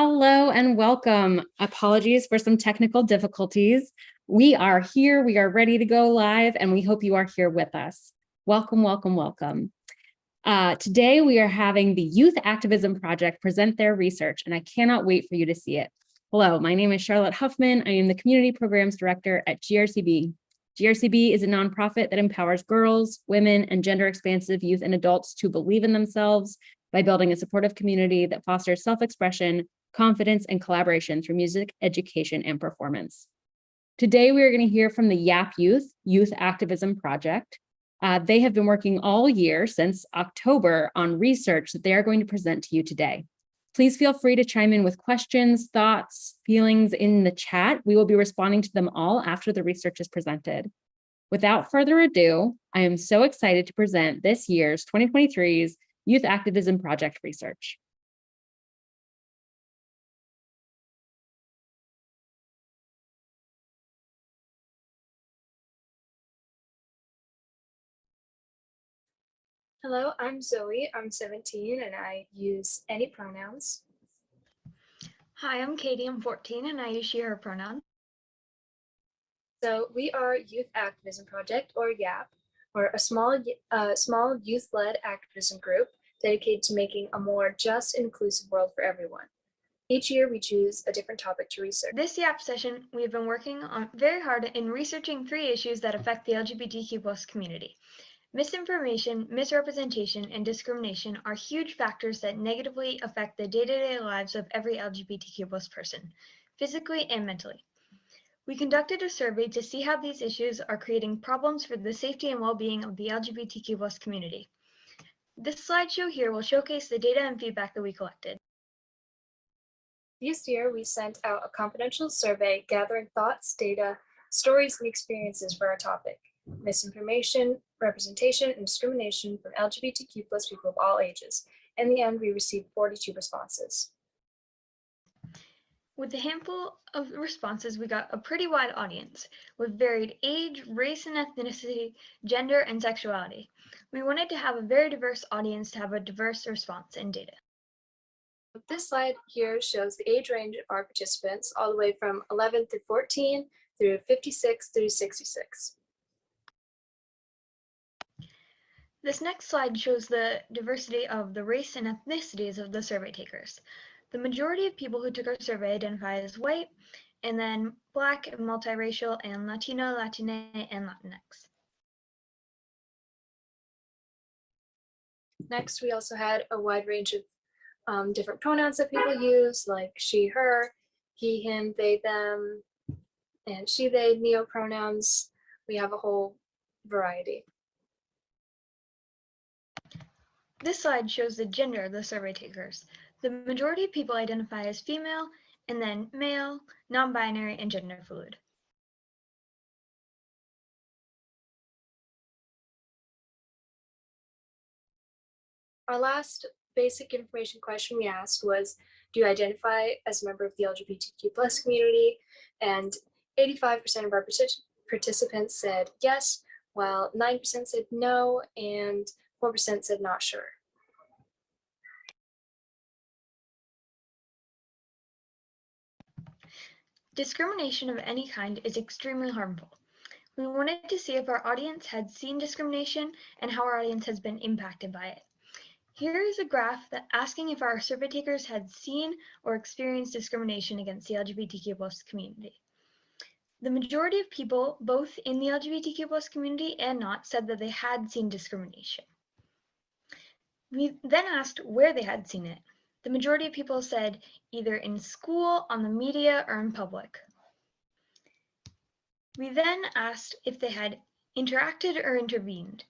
Hello and welcome. Apologies for some technical difficulties. We are here, we are ready to go live, and we hope you are here with us. Welcome, welcome, welcome. Today we are having the Youth Activism Project present their research, and I cannot wait for you to see it. Hello, my name is Charlotte Huffman. I am the Community Programs Director at GRCB. GRCB is a nonprofit that empowers girls, women, and gender-expansive youth and adults to believe in themselves by building a supportive community that fosters self-expression, confidence, and collaboration through music, education, and performance. Today, we are going to hear from the YAP Youth Activism Project. They have been working all year since October on research that they are going to present to you today. Please feel free to chime in with questions, thoughts, feelings in the chat. We will be responding to them all after the research is presented. Without further ado, I am so excited to present this year's 2023's Youth Activism Project research. Hello, I'm Zoe. I'm 17 and I use any pronouns. Hi, I'm Katie. I'm 14 and I use she, her pronouns. So we are Youth Activism Project, or YAP. We're a small youth-led activism group dedicated to making a more just and inclusive world for everyone. Each year we choose a different topic to research. This YAP session, we have been working on very hard in researching 3 issues that affect the LGBTQ+ community. Misinformation, misrepresentation, and discrimination are huge factors that negatively affect the day-to-day lives of every LGBTQ+ person, physically and mentally. We conducted a survey to see how these issues are creating problems for the safety and well-being of the LGBTQ+ community. This slideshow here will showcase the data and feedback that we collected. This year, we sent out a confidential survey gathering thoughts, data, stories, and experiences for our topic: misinformation, representation, and discrimination from LGBTQ+ people of all ages. In the end, we received 42 responses. With a handful of responses, we got a pretty wide audience with varied age, race and ethnicity, gender, and sexuality. We wanted to have a very diverse audience to have a diverse response and data. This slide here shows the age range of our participants, all the way from 11 through 14 through 56 through 66. This next slide shows the diversity of the race and ethnicities of the survey takers. The majority of people who took our survey identify as white, and then Black, and multiracial, and Latino, Latina, and Latinx. Next, we also had a wide range of different pronouns that people use, like she, her, he, him, they, them, and she, they, neopronouns. We have a whole variety. This slide shows the gender of the survey takers. The majority of people identify as female, and then male, non-binary, and gender fluid. Our last basic information question we asked was, do you identify as a member of the LGBTQ+ community? And 85% of our participants said yes, while 9% said no, and 4% said not sure. Discrimination of any kind is extremely harmful. We wanted to see if our audience had seen discrimination and how our audience has been impacted by it. Here is a graph that asking if our survey takers had seen or experienced discrimination against the LGBTQ+ community. The majority of people, both in the LGBTQ+ community and not, said that they had seen discrimination. We then asked where they had seen it. The majority of people said either in school, on the media, or in public. We then asked if they had interacted or intervened.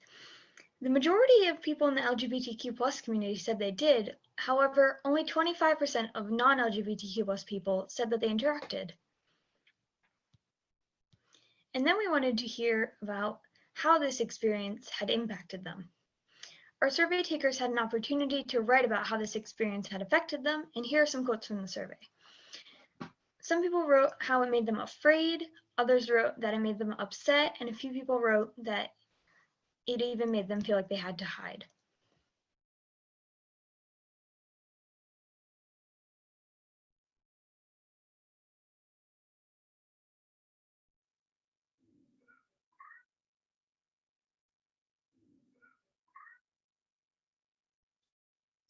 The majority of people in the LGBTQ+ community said they did. However, only 25% of non-LGBTQ+ people said that they interacted. And then we wanted to hear about how this experience had impacted them. Our survey takers had an opportunity to write about how this experience had affected them, and here are some quotes from the survey. Some people wrote how it made them afraid, others wrote that it made them upset, and a few people wrote that it even made them feel like they had to hide.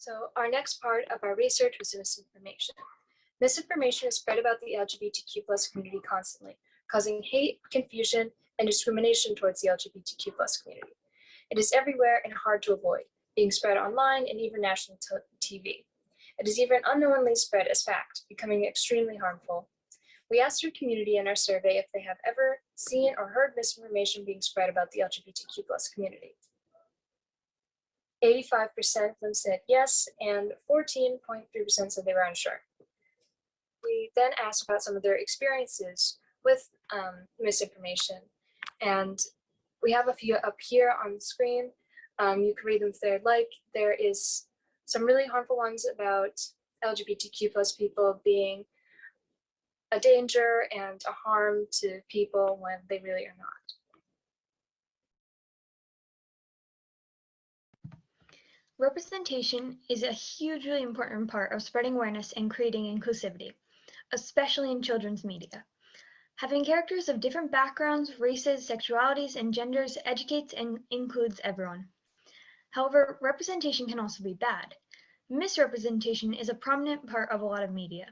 So our next part of our research was misinformation. Misinformation is spread about the LGBTQ plus community constantly, causing hate, confusion, and discrimination towards the LGBTQ plus community. It is everywhere and hard to avoid, being spread online and even national TV. It is even unknowingly spread as fact, becoming extremely harmful. We asked our community in our survey if they have ever seen or heard misinformation being spread about the LGBTQ plus community. 85% of them said yes, and 14.3% said they were unsure. We then asked about some of their experiences with misinformation, and we have a few up here on the screen. You can read them if they'd like. There is some really harmful ones about LGBTQ plus people being a danger and a harm to people when they really are not. Representation is a hugely important part of spreading awareness and creating inclusivity, especially in children's media. Having characters of different backgrounds, races, sexualities, and genders educates and includes everyone. However, representation can also be bad. Misrepresentation is a prominent part of a lot of media.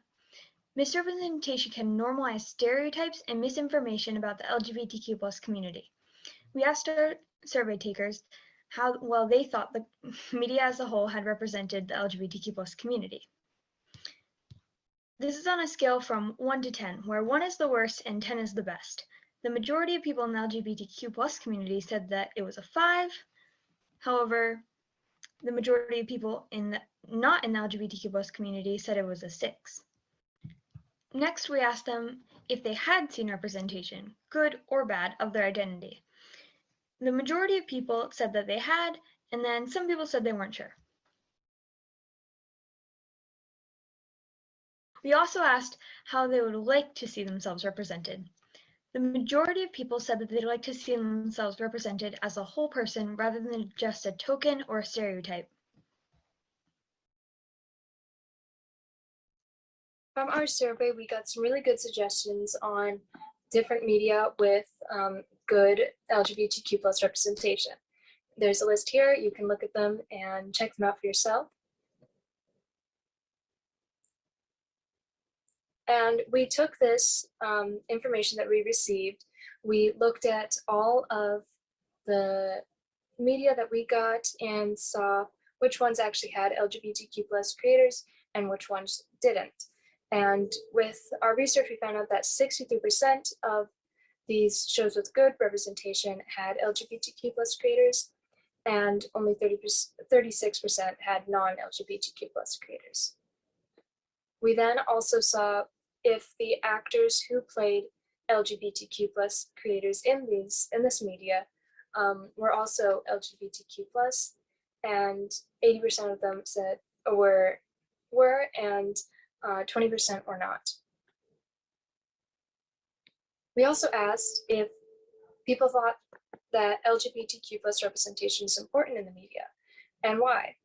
Misrepresentation can normalize stereotypes and misinformation about the LGBTQ plus community. We asked our survey takers how well they thought the media as a whole had represented the LGBTQ plus community. This is on a scale from 1 to 10, where 1 is the worst and 10 is the best. The majority of people in the LGBTQ plus community said that it was a 5. However, the majority of people not in the LGBTQ plus community said it was a 6. Next, we asked them if they had seen representation, good or bad, of their identity. The majority of people said that they had, and then some people said they weren't sure. We also asked how they would like to see themselves represented. The majority of people said that they'd like to see themselves represented as a whole person rather than just a token or a stereotype. From our survey, we got some really good suggestions on different media with good LGBTQ plus representation. There's a list here. You can look at them and check them out for yourself. And we took this information that we received. We looked at all of the media that we got and saw which ones actually had LGBTQ plus creators and which ones didn't. And with our research, we found out that 63% of these shows with good representation had LGBTQ plus creators, and only 36% had non-LGBTQ plus creators. We then also saw if the actors who played LGBTQ plus creators in this media were also LGBTQ plus, and 80% of them said were and 20% were not. We also asked if people thought that LGBTQ plus representation is important in the media and why.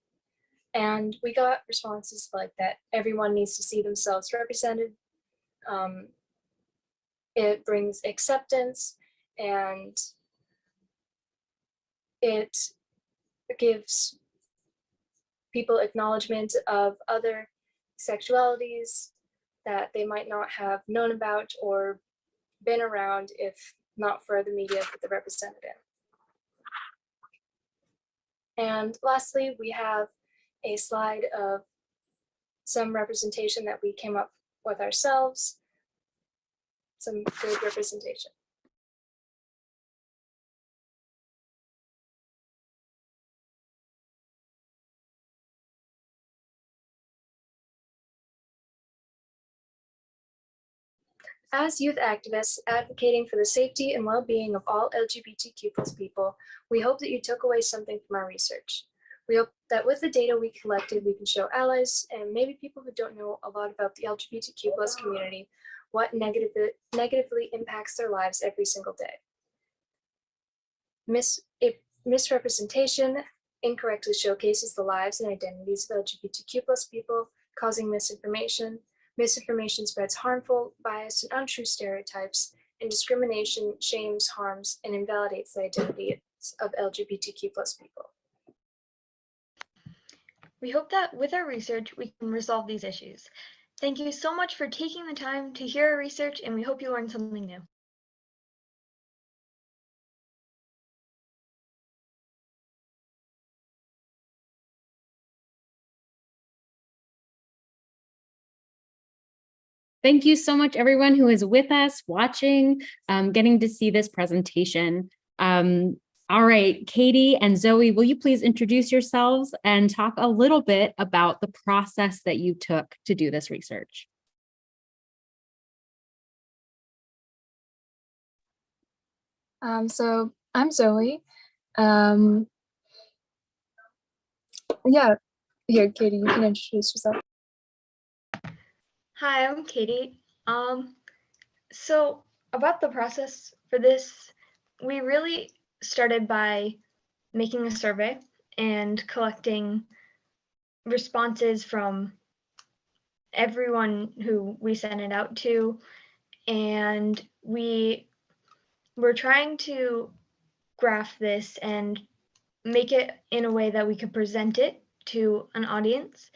And we got responses like that everyone needs to see themselves represented. It brings acceptance and it gives people acknowledgement of other sexualities that they might not have known about or been around if not for the media that they're represented in. And lastly, we have a slide of some representation that we came up with ourselves, some good representation. As youth activists advocating for the safety and well-being of all LGBTQ plus people, we hope that you took away something from our research. We hope that with the data we collected, we can show allies and maybe people who don't know a lot about the LGBTQ plus community what negatively impacts their lives every single day. Misrepresentation incorrectly showcases the lives and identities of LGBTQ plus people, causing misinformation. Misinformation spreads harmful, biased, and untrue stereotypes, and discrimination shames, harms, and invalidates the identities of LGBTQ plus people. We hope that with our research, we can resolve these issues. Thank you so much for taking the time to hear our research, and we hope you learned something new. Thank you so much, everyone who is with us, watching, getting to see this presentation. All right, Katie and Zoe, will you please introduce yourselves and talk a little bit about the process that you took to do this research? So I'm Zoe. Yeah, here, Katie, you can introduce yourself. Hi, I'm Katie. So about the process for this, we really started by making a survey and collecting responses from everyone who we sent it out to, and we were trying to graph this and make it in a way that we could present it to an audience.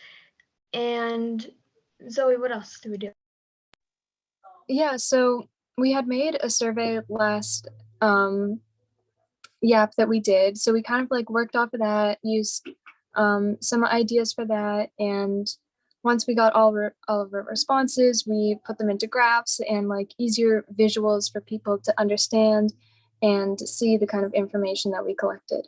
And Zoe, what else did we do? Yeah, so we had made a survey last YAP that we did. So we kind of like worked off of that, used some ideas for that. And once we got all of our responses, we put them into graphs and like easier visuals for people to understand and see the kind of information that we collected.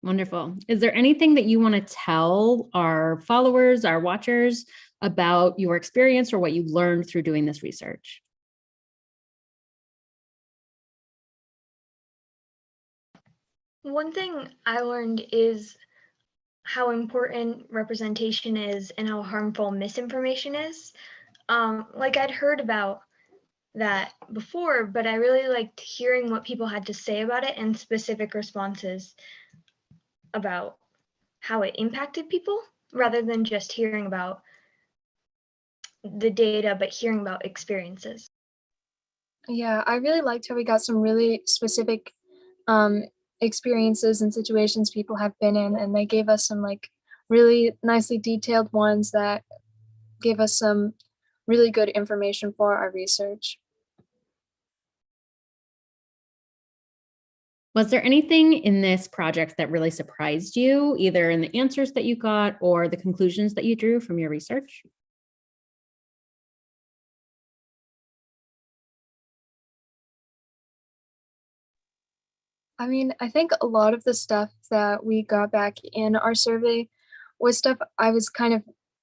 Wonderful. Is there anything that you want to tell our followers, our watchers, about your experience or what you learned through doing this research? One thing I learned is how important representation is and how harmful misinformation is. Like I'd heard about that before, but I really liked hearing what people had to say about it and specific responses about how it impacted people rather than just hearing about the data, but hearing about experiences. Yeah, I really liked how we got some really specific experiences and situations people have been in, and they gave us some like really nicely detailed ones that gave us some really good information for our research. Was there anything in this project that really surprised you, either in the answers that you got or the conclusions that you drew from your research? I mean, I think a lot of the stuff that we got back in our survey was stuff I was kind of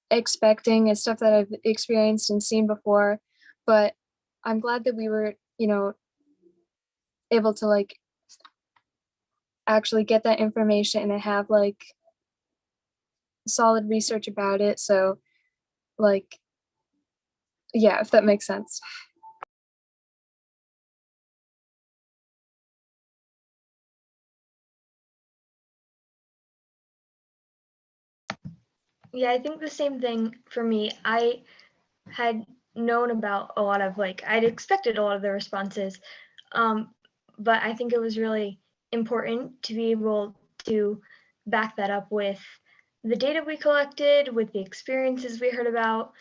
expecting and stuff that I've experienced and seen before, but I'm glad that we were, able to like actually get that information and have like solid research about it. So like, yeah, if that makes sense. Yeah, I think the same thing for me. I had known about a lot of I'd expected a lot of the responses, but I think it was really important to be able to back that up with the data we collected, with the experiences we heard about,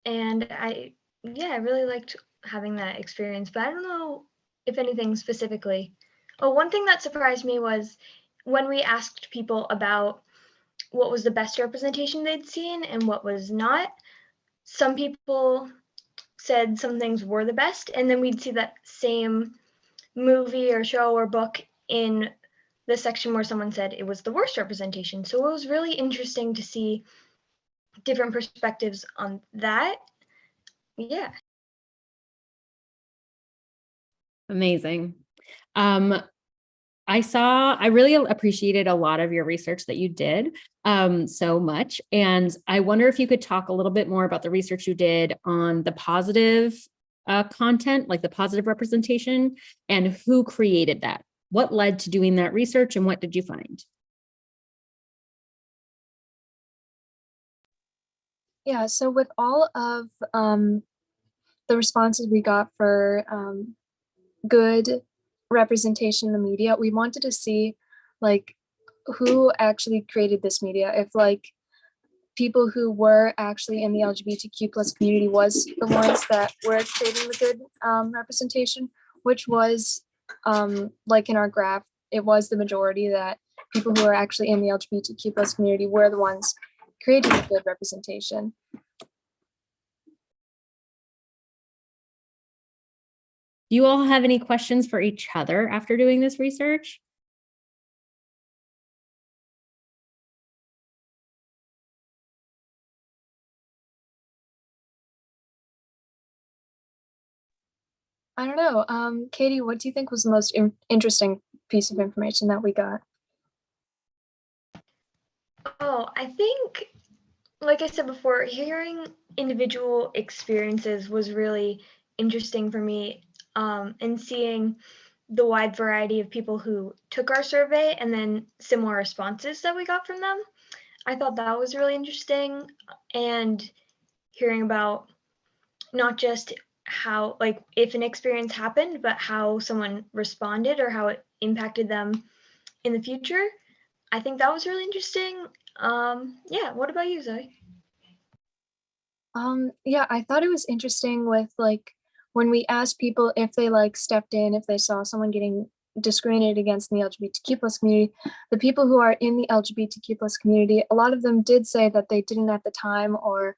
and I really liked having that experience. But I don't know if anything specifically. Oh, one thing that surprised me was when we asked people about what was the best representation they'd seen and what was not. Some people said some things were the best, and then we'd see that same movie or show or book in the section where someone said it was the worst representation. So it was really interesting to see different perspectives on that. Yeah. Amazing. I really appreciated a lot of your research that you did so much. And I wonder if you could talk a little bit more about the research you did on the positive content, like the positive representation, and who created that. What led to doing that research and what did you find? Yeah, so with all of the responses we got for good representation in the media, we wanted to see like who actually created this media. If like people who were actually in the LGBTQ plus community was the ones that were creating the good representation, which was like in our graph, it was the majority that people who are actually in the LGBTQ plus community were the ones creating the good representation. Do you all have any questions for each other after doing this research? I don't know. Katie, what do you think was the most interesting piece of information that we got? Oh, I think, like I said before, hearing individual experiences was really interesting for me, and seeing the wide variety of people who took our survey and then similar responses that we got from them. I thought that was really interesting, and hearing about not just how, like, if an experience happened, but how someone responded or how it impacted them in the future. I think that was really interesting. Yeah, what about you, Zoe? Yeah, I thought it was interesting with like when we asked people if they like stepped in, if they saw someone getting discriminated against in the LGBTQ plus community, the people who are in the LGBTQ plus community, a lot of them did say that they didn't at the time, or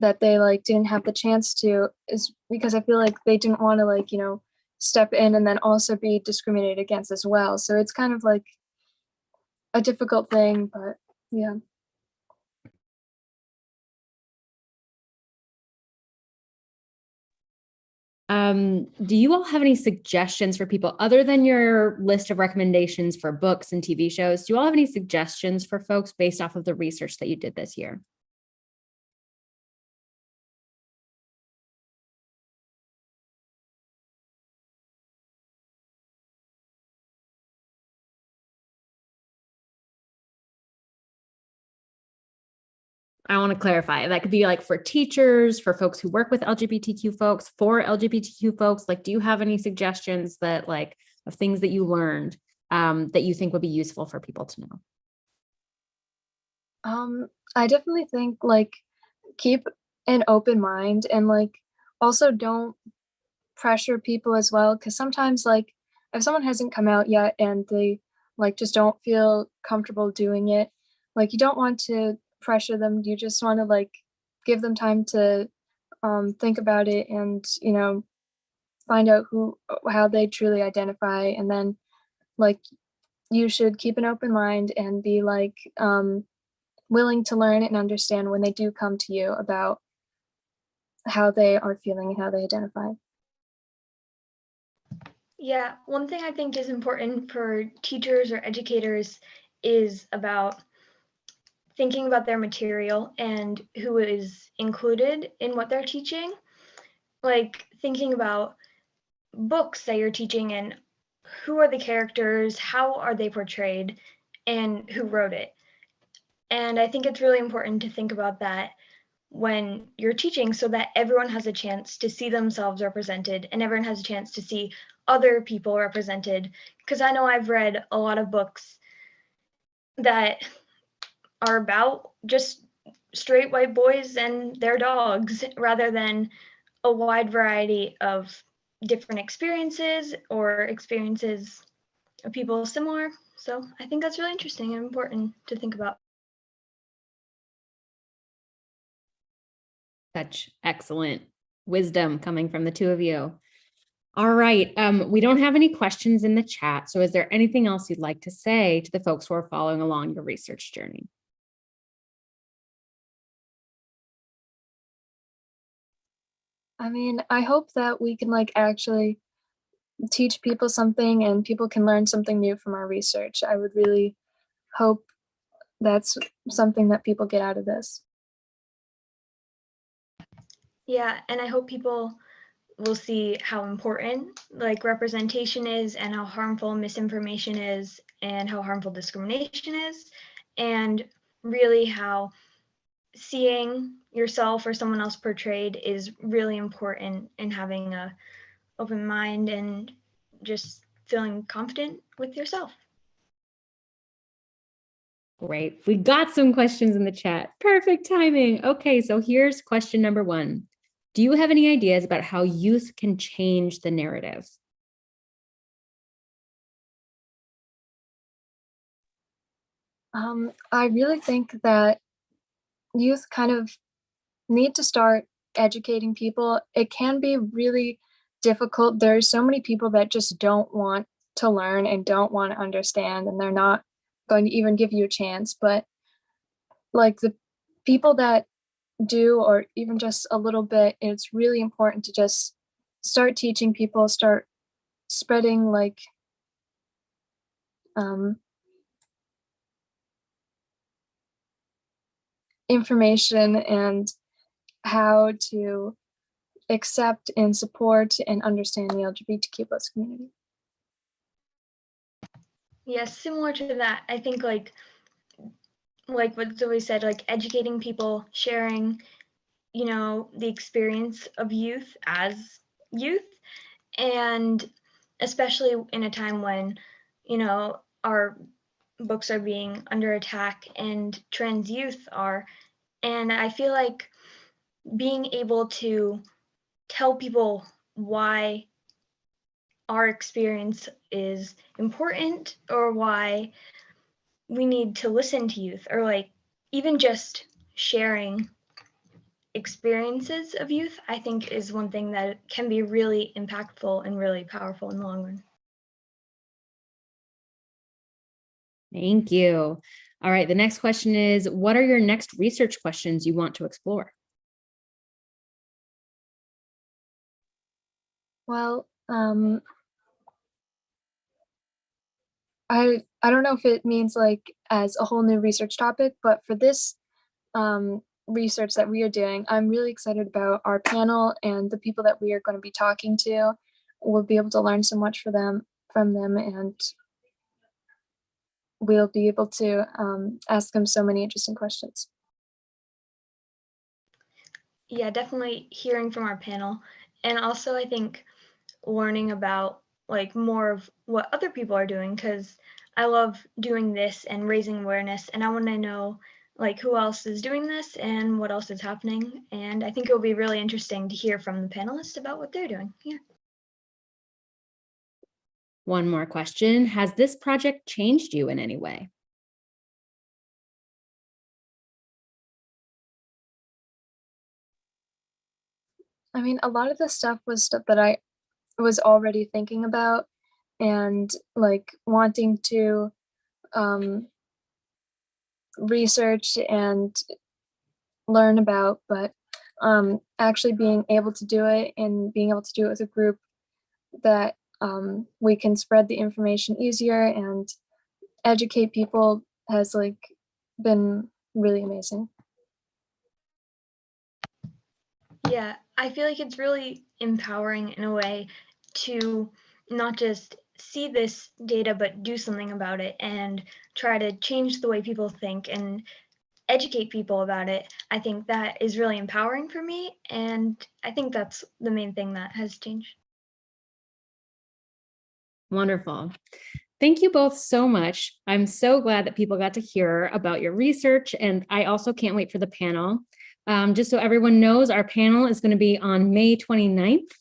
that they like didn't have the chance to, is because I feel like they didn't want to like, you know, step in and then also be discriminated against as well. So it's kind of like a difficult thing, but yeah. Do you all have any suggestions for people other than your list of recommendations for books and TV shows? Do you all have any suggestions for folks based off of the research that you did this year? I want to clarify that could be like for teachers, for folks who work with LGBTQ folks, for LGBTQ folks. Like, do you have any suggestions that like of things that you learned that you think would be useful for people to know? I definitely think like keep an open mind, and like also don't pressure people as well, because sometimes like if someone hasn't come out yet and they like just don't feel comfortable doing it, like you don't want to pressure them. You just want to like give them time to think about it, and you know, find out who how they truly identify, and then like you should keep an open mind and be like willing to learn and understand when they do come to you about how they are feeling and how they identify. Yeah, one thing I think is important for teachers or educators is about thinking about their material and who is included in what they're teaching. Like thinking about books that you're teaching and who are the characters, how are they portrayed, and who wrote it. And I think it's really important to think about that when you're teaching, so that everyone has a chance to see themselves represented and everyone has a chance to see other people represented. Because I know I've read a lot of books that are about just straight white boys and their dogs rather than a wide variety of different experiences or experiences of people similar. So I think that's really interesting and important to think about. Such excellent wisdom coming from the two of you. All right. We don't have any questions in the chat. So is there anything else you'd like to say to the folks who are following along your research journey? I mean, I hope that we can like actually teach people something and people can learn something new from our research. I would really hope that's something that people get out of this. Yeah, and I hope people will see how important like representation is and how harmful misinformation is and how harmful discrimination is, and really how seeing yourself or someone else portrayed is really important in having a open mind and just feeling confident with yourself. Great. We got some questions in the chat. Perfect timing. Okay, so here's question number 1. Do you have any ideas about how youth can change the narrative? I really think that youth kind of need to start educating people. It can be really difficult. There's so many people that just don't want to learn and don't want to understand, and they're not going to even give you a chance. But like the people that do, or even just a little bit, it's really important to just start teaching people, start spreading like um, information and how to accept and support and understand the LGBTQ plus community. Yes, similar to that, I think like what Zoe said, like educating people, sharing, the experience of youth as youth, and especially in a time when, our books are being under attack and trans youth are. And I feel like being able to tell people why our experience is important, or why we need to listen to youth, or like even just sharing experiences of youth, I think is one thing that can be really impactful and really powerful in the long run. Thank you. All right, the next question is, what are your next research questions you want to explore? Well, I don't know if it means like as a whole new research topic, but for this research that we are doing, I'm really excited about our panel and the people that we are going to be talking to. We'll be able to learn so much from them, and we'll be able to ask them so many interesting questions. Yeah, definitely hearing from our panel, and also I think learning about like more of what other people are doing, because I love doing this and raising awareness, and I want to know like who else is doing this and what else is happening. And I think it'll be really interesting to hear from the panelists about what they're doing. Yeah. One more question. Has this project changed you in any way? I mean, a lot of the stuff was stuff that I was already thinking about and like wanting to research and learn about, but actually being able to do it and being able to do it with a group that we can spread the information easier and educate people has like been really amazing. Yeah, I feel like it's really empowering in a way to not just see this data, but do something about it and try to change the way people think and educate people about it. I think that is really empowering for me, and I think that's the main thing that has changed. Wonderful. Thank you both so much. I'm so glad that people got to hear about your research, and I also can't wait for the panel. Just so everyone knows, our panel is going to be on May 29th.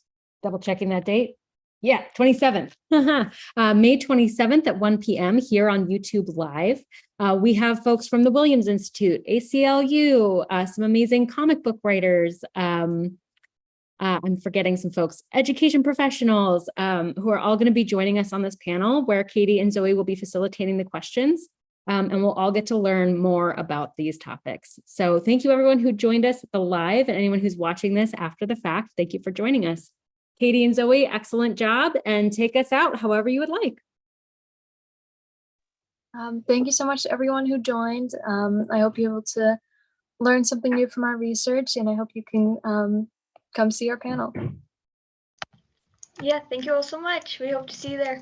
Double checking that date. Yeah, 27th. May 27th at 1 p.m. here on YouTube Live. We have folks from the Williams Institute, ACLU, some amazing comic book writers. I'm forgetting some folks, education professionals, who are all going to be joining us on this panel, where Katie and Zoe will be facilitating the questions, and we'll all get to learn more about these topics. So thank you everyone who joined us at the live, and anyone who's watching this after the fact, thank you for joining us. Katie and Zoe, excellent job, and take us out however you would like. Thank you so much to everyone who joined. I hope you're able to learn something new from our research, and I hope you can come see our panel. Yeah, thank you all so much. We hope to see you there.